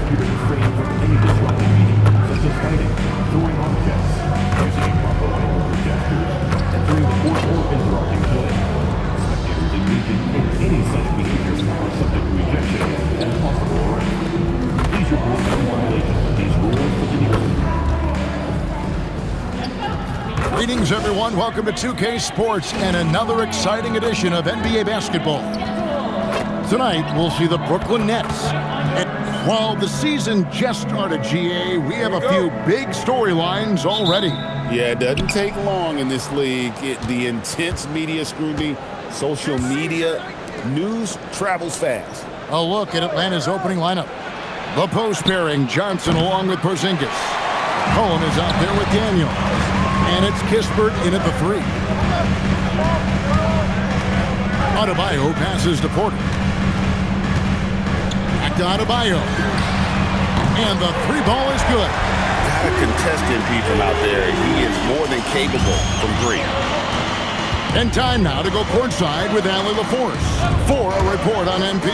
appear to refrain from any disruptive media, such as fighting, throwing objects, using improper language or gestures, entering the court or interrupting play. Spectators engaging in any such behaviors are subject to rejection and possible arrest. Please report any violation of these rules to the nearest. Greetings, everyone. Welcome to 2K Sports and another exciting edition of NBA basketball. Tonight, we'll see the Brooklyn Nets. And while the season just started, GA, we have a few big storylines already. Yeah, it doesn't take long in this league. The intense media scrutiny, social media, news travels fast. A look at Atlanta's opening lineup. The post pairing, Johnson along with Porzingis. Cohen is out there with Daniel. And it's Kispert in at the 3. Adebayo passes to Porter. Back to Adebayo. And the 3 ball is good. Got a contestant beat from out there. He is more than capable from 3. And time now to go courtside with Allie LaForce for a report on MP.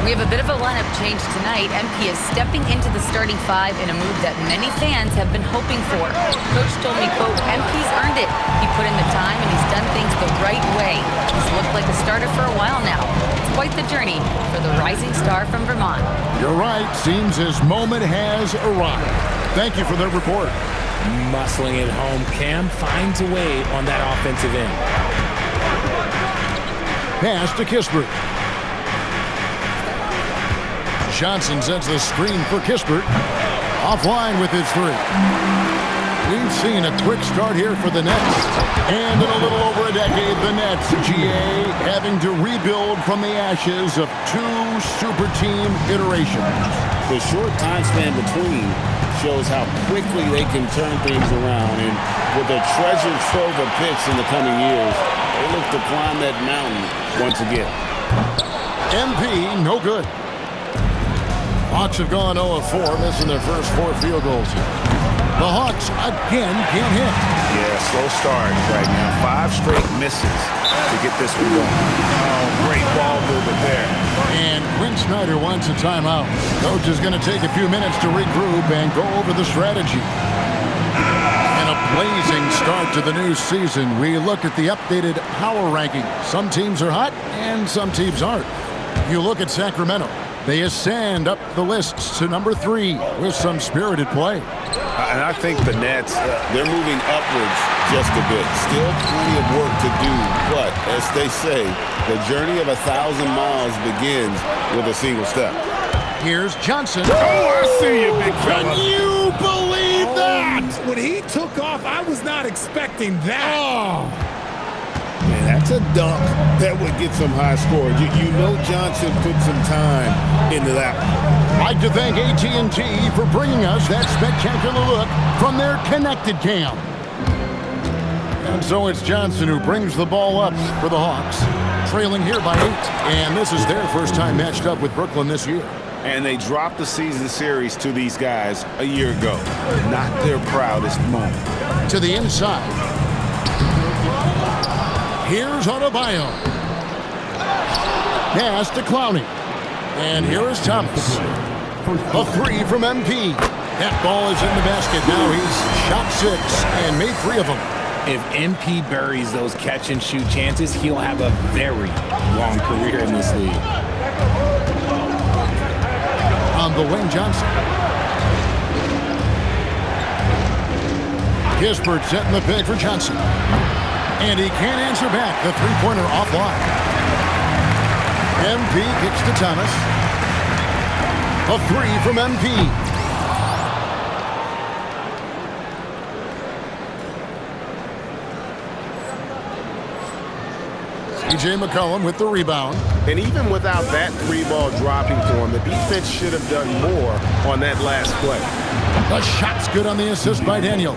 We have a bit of a lineup change tonight. MP is stepping into the starting 5 in a move that many fans have been hoping for. Coach told me, quote, MP's earned it. He put in the time and he's done things the right way. He's looked like a starter for a while now. It's quite the journey for the rising star from Vermont. You're right. Seems his moment has arrived. Thank you for the report. Muscling it home, Cam finds a way on that offensive end. Pass to Kispert. Johnson sets the screen for Kispert. Offline with his 3. We've seen a quick start here for the Nets. And in a little over a decade, the Nets, GA, having to rebuild from the ashes of 2 super team iterations. The short time span between shows how quickly they can turn things around, and with a treasure trove of picks in the coming years, they look to climb that mountain once again. MP, no good. Hawks have gone 0 of 4, missing their first 4 field goals. The Hawks again can't hit. Yeah, slow start right now. 5 straight misses to get this one going. Oh, great ball movement there. And Quinn Snyder wants a timeout. Coach is going to take a few minutes to regroup and go over the strategy. And a blazing start to the new season. We look at the updated power ranking. Some teams are hot and some teams aren't. You look at Sacramento. They ascend up the lists to number 3 with some spirited play. And I think the Nets, they're moving upwards just a bit. Still plenty of work to do, but as they say, the journey of 1,000 miles begins with a single step. Here's Johnson. Oh, I see you, big fella. Can you believe that? When he took off, I was not expecting that. Oh. Man, that's a dunk that would get some high scores. You know Johnson put some time into that one. I'd like to thank AT&T for bringing us that spectacular look from their connected cam. And so it's Johnson who brings the ball up for the Hawks, trailing here by 8. And this is their first time matched up with Brooklyn this year. And they dropped the season series to these guys a year ago. Not their proudest moment. To the inside. Here's Adebayo. Pass to Clowney. And here is Thomas. A 3 from MP. That ball is in the basket. Now he's shot 6 and made 3 of them. If MP buries those catch-and-shoot chances, he'll have a very long career in this league. On the wing, Johnson. Kispert setting the pick for Johnson. And he can't answer back. The 3-pointer offline. MP kicks to Thomas. A 3 from MP. C.J. McCollum with the rebound. And even without that 3-ball dropping for him, the defense should have done more on that last play. The shot's good on the assist by Daniel.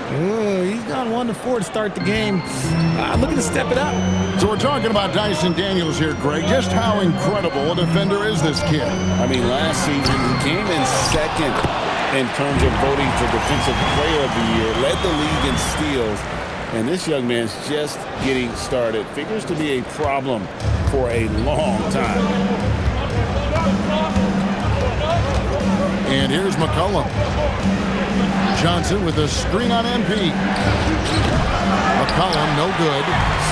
He's gone 1 of 4 to start the game. Looking to step it up. So we're talking about Dyson Daniels here, Greg. Just how incredible a defender is this kid? I mean, last season he came in second in terms of voting for Defensive Player of the Year, led the league in steals, and this young man's just getting started. Figures to be a problem for a long time. And here's McCollum. Johnson with a screen on MP. McCollum, no good.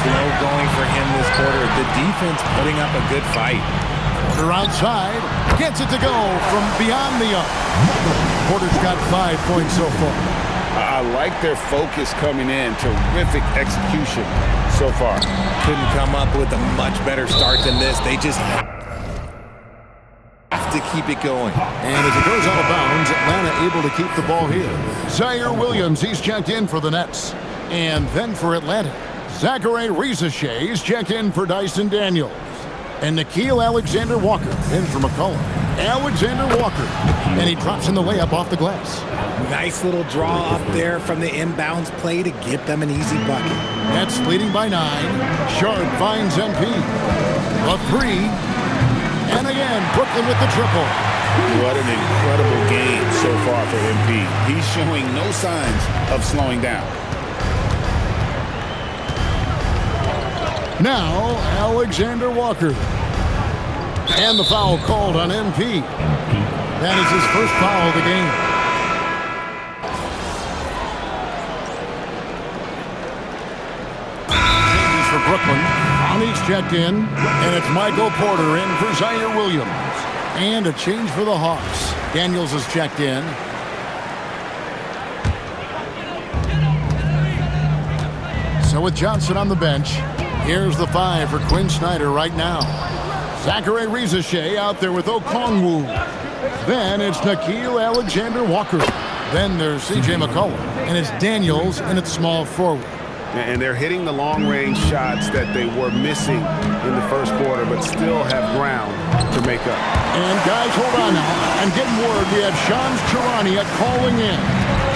Slow going for him this quarter. The defense putting up a good fight. Porter outside. Gets it to go from beyond the arc. Porter's got 5 points so far. I like their focus coming in. Terrific execution so far. Couldn't come up with a much better start than this. They just have to keep it going. And as it goes out of bounds, Atlanta able to keep the ball here. Zaire Williams, he's checked in for the Nets. And then for Atlanta, Zachary Risache is checked in for Dyson Daniels. And Nickeil Alexander-Walker in for McCollum. Alexander-Walker, and he drops in the layup off the glass. Nice little draw up there from the inbounds play to get them an easy bucket. Nets leading by 9. Sharp finds MP. A 3. And again, Brooklyn with the triple. What an incredible game so far for MP. He's showing no signs of slowing down. Now, Alexander Walker. And the foul called on MP. That is his first foul of the game. Changes for Brooklyn. Connie's checked in. And it's Michael Porter in for Zaire Williams. And a change for the Hawks. Daniels is checked in. So with Johnson on the bench, here's the 5 for Quinn Snyder right now. Zachary Risache out there with Okongwu. Then it's Nickeil Alexander-Walker. Then there's C.J. McCollum. And it's Daniels and it's small forward. And they're hitting the long-range shots that they were missing in the first quarter, but still have ground to make up. And guys, hold on now. I'm getting word we have Shams Charania calling in.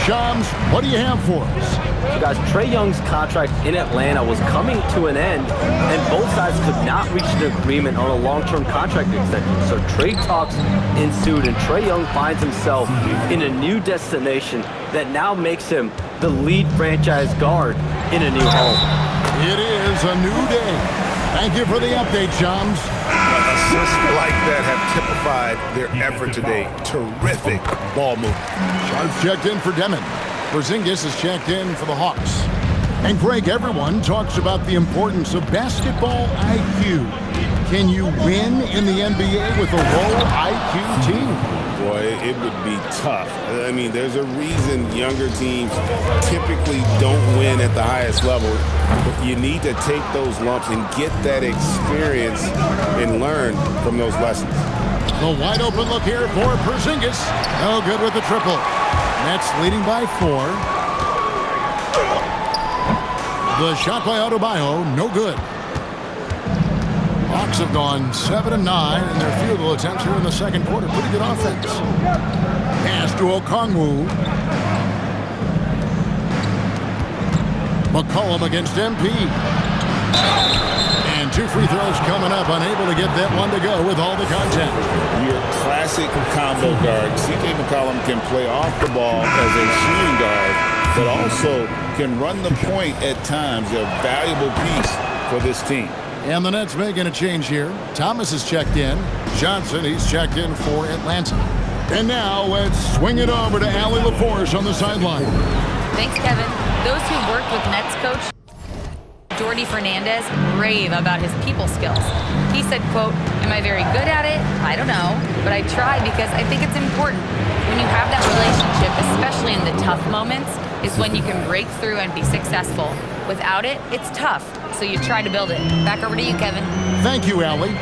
Shams, what do you have for us? So guys, Trae Young's contract in Atlanta was coming to an end, and both sides could not reach an agreement on a long-term contract extension. So trade talks ensued, and Trae Young finds himself in a new destination that now makes him the lead franchise guard in a new home. It is a new day. Thank you for the update, Shams. Assists like that have typified their effort today. Terrific ball movement. Sharp checked in for Demon. Porzingis is checked in for the Hawks. And Greg, everyone talks about the importance of basketball IQ. Can you win in the NBA with a low IQ team? Boy, it would be tough. I mean, there's a reason younger teams typically don't win at the highest level. But you need to take those lumps and get that experience and learn from those lessons. The wide open look here for Porzingis. No good with the triple. Nets leading by 4. The shot by Adebayo, no good. Hawks have gone 7 of 9 in their field goal attempts here in the second quarter. Pretty good offense. Pass to Okongwu. McCollum against MP. And 2 free throws coming up. Unable to get that one to go with all the contact. Your classic combo guard. C.J. McCollum can play off the ball as a shooting guard, but also can run the point at times. A valuable piece for this team. And the Nets making a change here. Thomas is checked in. Johnson, he's checked in for Atlanta. And now let's swing it over to Allie LaForce on the sideline. Thanks, Kevin. Those who worked with Nets coach Jordi Fernandez rave about his people skills. He said, quote, "Am I very good at it? I don't know, but I try because I think it's important. When you have that relationship, especially in the tough moments, is when you can break through and be successful. Without it, it's tough, so you try to build it." Back over to you, Kevin. Thank you, Allie.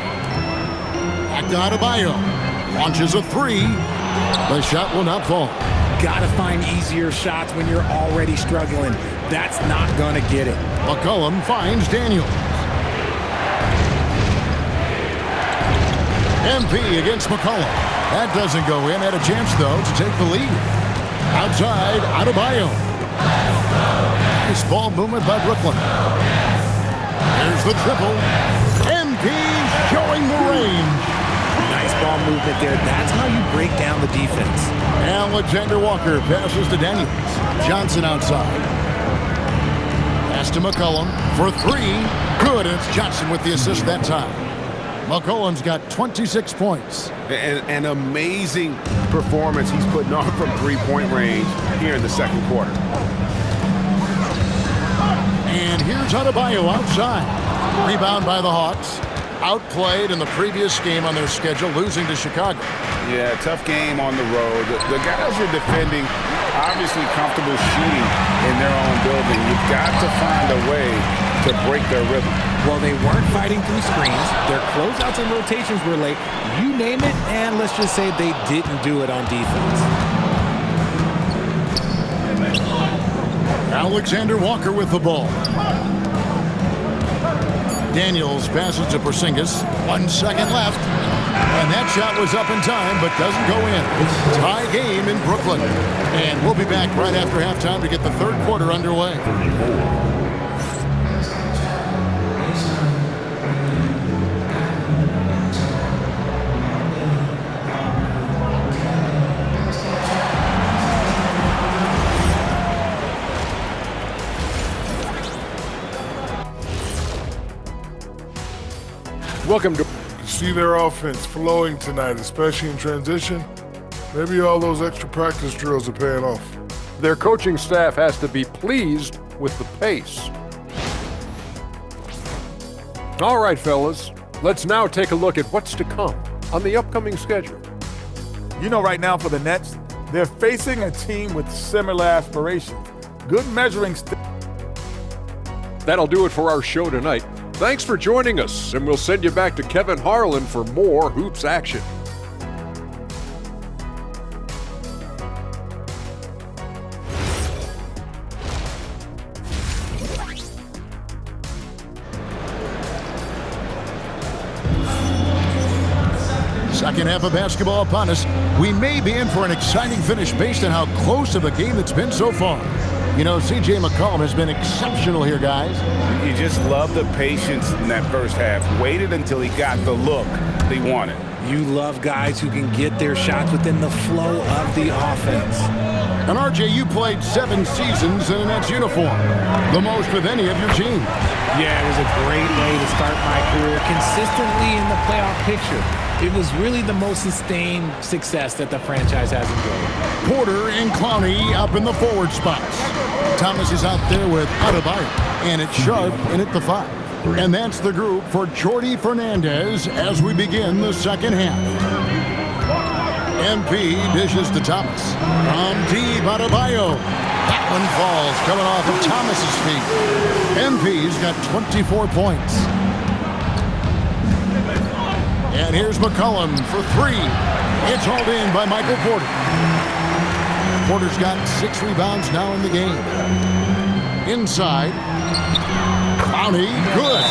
Back to Adebayo. Launches a 3. The shot will not fall. Gotta find easier shots when you're already struggling. That's not gonna get it. McCollum finds Daniels. MP against McCollum. That doesn't go in. Had a chance, though, to take the lead. Outside, Adebayo. Nice ball movement by Brooklyn. There's the triple. MP showing the range. Nice ball movement there. That's how you break down the defense. Alexander Walker passes to Daniels. Johnson outside. Pass to McCollum for 3. Good, and it's Johnson with the assist that time. McCollum's got 26 points. An amazing performance he's putting on from three-point range here in the second quarter. And here's Adebayo outside. Rebound by the Hawks. Outplayed in the previous game on their schedule, losing to Chicago. Yeah, tough game on the road. The guys are defending, obviously comfortable shooting in their own building. You've got to find a way to break their rhythm. Well, they weren't fighting through screens. Their closeouts and rotations were late. You name it, and let's just say they didn't do it on defense. Alexander Walker with the ball. Daniels passes to Porzingis. 1 second left. And that shot was up in time, but doesn't go in. Tie game in Brooklyn. And we'll be back right after halftime to get the third quarter underway. 34. Welcome to see their offense flowing tonight, especially in transition. Maybe all those extra practice drills are paying off. Their coaching staff has to be pleased with the pace. All right, fellas, let's now take a look at what's to come on the upcoming schedule. You know, right now for the Nets, they're facing a team with similar aspirations. Good measuring stick. That'll do it for our show tonight. Thanks for joining us, and we'll send you back to Kevin Harlan for more Hoops action. Second half of basketball upon us. We may be in for an exciting finish based on how close of a game it's been so far. You know, C.J. McCollum has been exceptional here, guys. You just love the patience in that first half. Waited until he got the look they wanted. You love guys who can get their shots within the flow of the offense. And RJ, you played 7 seasons in a Nets uniform, the most with any of your teams. Yeah, it was a great way to start my career consistently in the playoff picture. It was really the most sustained success that the franchise has enjoyed. Porter and Clowney up in the forward spots. Thomas is out there with Adebayo, and it's Sharp in at the 5. And that's the group for Jordi Fernandez as we begin the second half. MP dishes to Thomas. From deep, Adebayo. That one falls, coming off of Thomas's feet. MP's got 24 points. And here's McCollum for 3. It's hauled in by Michael Porter. Porter's got 6 rebounds now in the game. Inside. Clowney, good.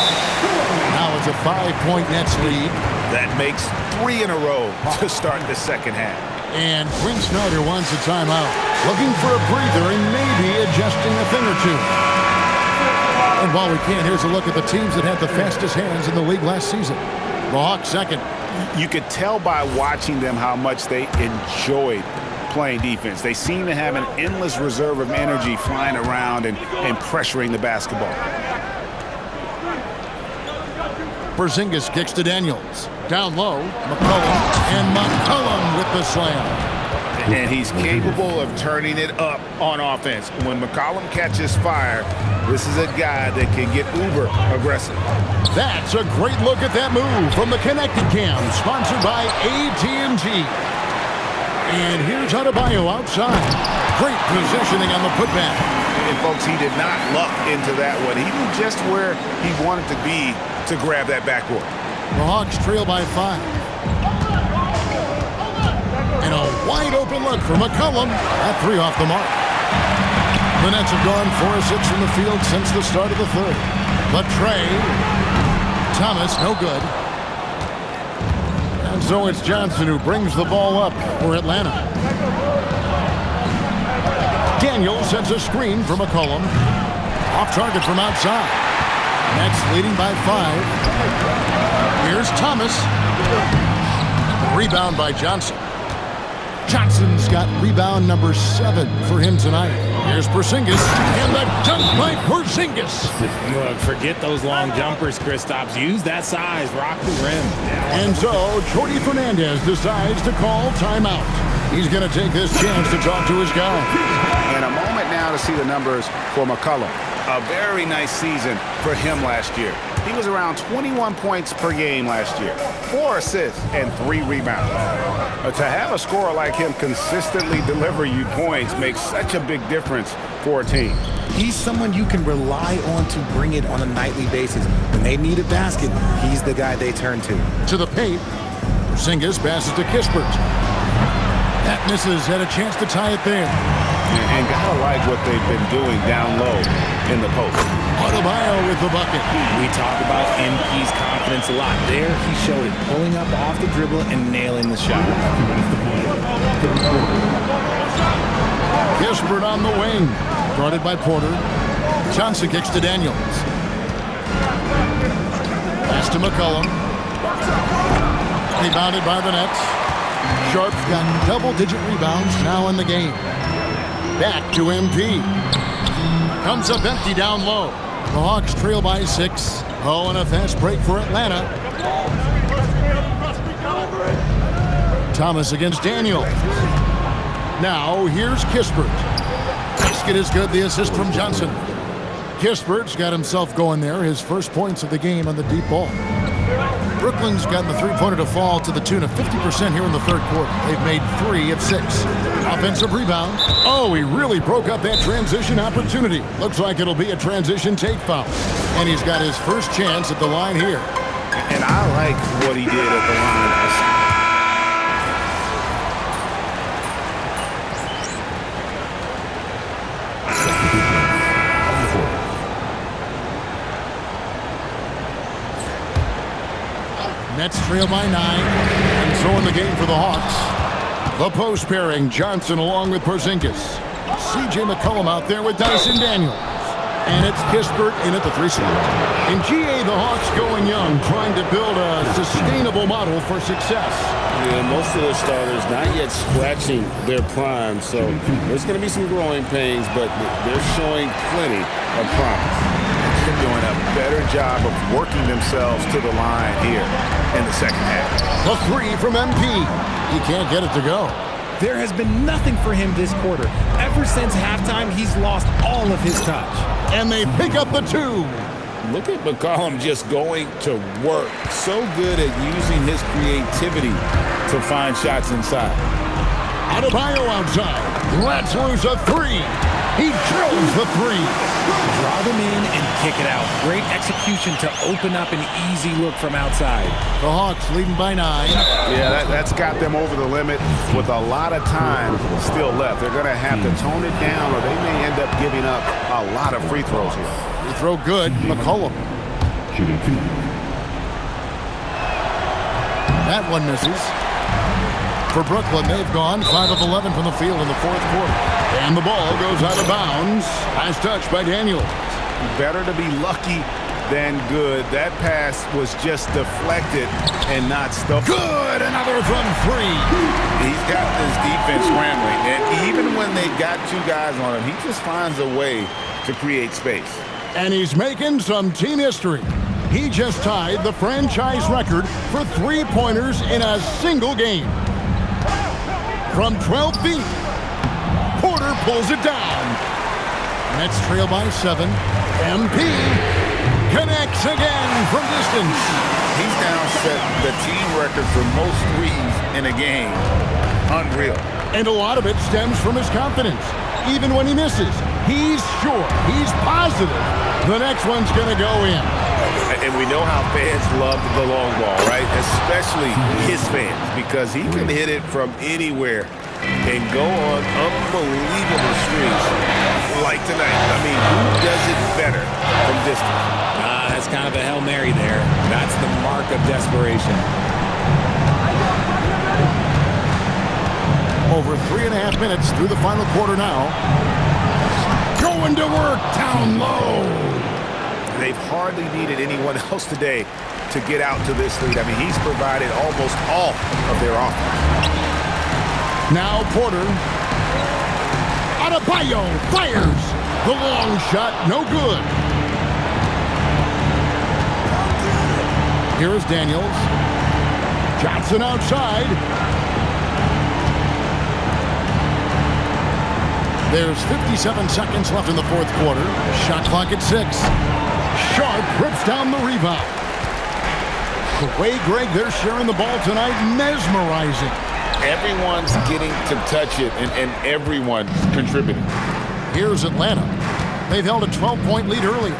Now it's a 5-point Nets lead. That makes 3 in a row to start the second half. And Quinn Snyder wants a timeout. Looking for a breather and maybe adjusting a thing or two. And while we can, here's a look at the teams that had the fastest hands in the league last season. The Hawks second. You could tell by watching them how much they enjoyed playing defense. They seem to have an endless reserve of energy flying around and pressuring the basketball. Porzingis kicks to Daniels. Down low, McCollum. And McCollum with the slam. And he's capable of turning it up on offense. When McCollum catches fire, this is a guy that can get uber aggressive. That's a great look at that move from the Connected Cam, sponsored by AT&T. And here's Adebayo outside. Great positioning on the putback. And folks, he did not luck into that one. He knew just where he wanted to be to grab that backboard. The Hawks trail by 5. And a wide open look for McCollum. That 3 off the mark. The Nets have gone 4 of 6 from the field since the start of the third. But Trey, Thomas, no good. And so it's Johnson who brings the ball up for Atlanta. Daniel sends a screen for McCollum. Off target from outside. Nets leading by 5. Here's Thomas. Rebound by Johnson. Johnson's got rebound number 7 for him tonight. Here's Porzingis, and the dunk by Porzingis. Look, forget those long jumpers, Kristaps. Use that size, rock the rim. And so, Jordi Fernandez decides to call timeout. He's going to take this chance to talk to his guy. And a moment now to see the numbers for McCollum. A very nice season for him last year. He was around 21 points per game last year, 4 assists and 3 rebounds. To have a scorer like him consistently deliver you points makes such a big difference for a team. He's someone you can rely on to bring it on a nightly basis. When they need a basket, he's the guy they turn to. To the paint, Porzingis passes to Kispert. That misses, had a chance to tie it there. And gotta like what they've been doing down low in the post. Adebayo with the bucket. We talk about MP's confidence a lot. There, he showed it, pulling up off the dribble and nailing the shot. Kispert on the wing. Guarded by Porter. Johnson kicks to Daniels. Pass to McCollum. Rebounded by the Nets. Sharp's got double-digit rebounds now in the game. Back to MP. Comes up empty down low. The Hawks trail by 6. Oh, and a fast break for Atlanta. Thomas against Daniels. Now, here's Kispert. Basket is good, the assist from Johnson. Kispert's got himself going there, his first points of the game on the deep ball. Brooklyn's gotten the three-pointer to fall to the tune of 50% here in the third quarter. They've made 3 of 6. Offensive rebound. Oh, he really broke up that transition opportunity. Looks like it'll be a transition take foul. And he's got his first chance at the line here. And I like what he did at the line. Nets trail by 9, and so in the game for the Hawks. The post pairing, Johnson along with Porzingis. C.J. McCollum out there with Dyson Daniels. And it's Kispert in at the 3 slot. In GA, the Hawks going young, trying to build a sustainable model for success. Yeah, most of their starters not yet scratching their prime, so there's going to be some growing pains, but they're showing plenty of promise. They're doing a better job of working themselves to the line here in the second half. The 3 from MP. He can't get it to go. There has been nothing for him this quarter. Ever since halftime, he's lost all of his touch. And they pick up the 2. Look at McCollum just going to work. So good at using his creativity to find shots inside. Adebayo outside. Lets loose a 3. He drills the 3. Draw them in and kick it out. Great execution to open up an easy look from outside. The Hawks leading by 9. Yeah, that's got them over the limit with a lot of time still left. They're going to have to tone it down or they may end up giving up a lot of free throws here. Free throw good. McCollum. Shooting 2. That one misses. For Brooklyn, they've gone 5 of 11 from the field in the fourth quarter. And the ball goes out of bounds. Nice touch by Daniels. Better to be lucky than good. That pass was just deflected and not stuffed. Good! Another from 3. He's got this defense scrambling. And even when they got 2 guys on him, he just finds a way to create space. And he's making some team history. He just tied the franchise record for 3-pointers in a single game. From 12 feet, Porter pulls it down. Nets trail by 7. MP connects again from distance. He's now set the team record for most threes in a game. Unreal. And a lot of it stems from his confidence. Even when he misses, he's sure, he's positive the next one's going to go in. And we know how fans love the long ball, right? Especially his fans, because he can hit it from anywhere and go on unbelievable streaks like tonight. I mean, who does it better from distance? That's kind of a Hail Mary there. That's the mark of desperation. Over 3.5 minutes through the final quarter now. Going to work down low. They've hardly needed anyone else today to get out to this lead. I mean, he's provided almost all of their offense. Now Porter. Adebayo fires. The long shot, no good. Here's Daniels. Johnson outside. There's 57 seconds left in the fourth quarter. Shot clock at 6. Sharp rips down the rebound. The way, Greg, they're sharing the ball tonight, mesmerizing. Everyone's getting to touch it, and everyone's contributing. Here's Atlanta. They've held a 12-point lead earlier.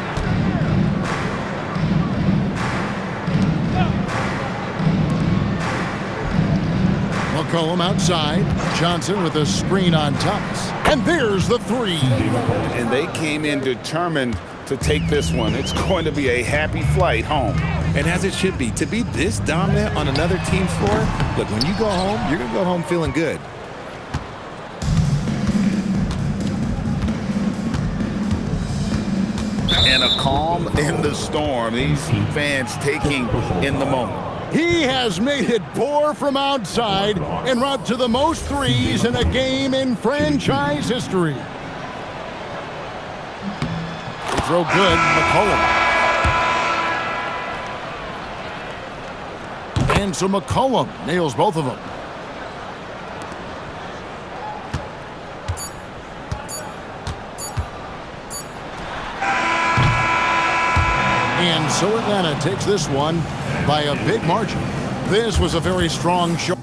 McCollum outside. Johnson with a screen on Thomas. And there's the three. And they came in determined to take this one. It's going to be a happy flight home. And as it should be, to be this dominant on another team's floor, look, when you go home, you're going to go home feeling good. And a calm in the storm. These fans taking in the moment. He has made it pour from outside en route to the most threes in a game in franchise history. They throw good, McCollum. And so McCollum nails both of them. And so Atlanta takes this one by a big margin. This was a very strong show.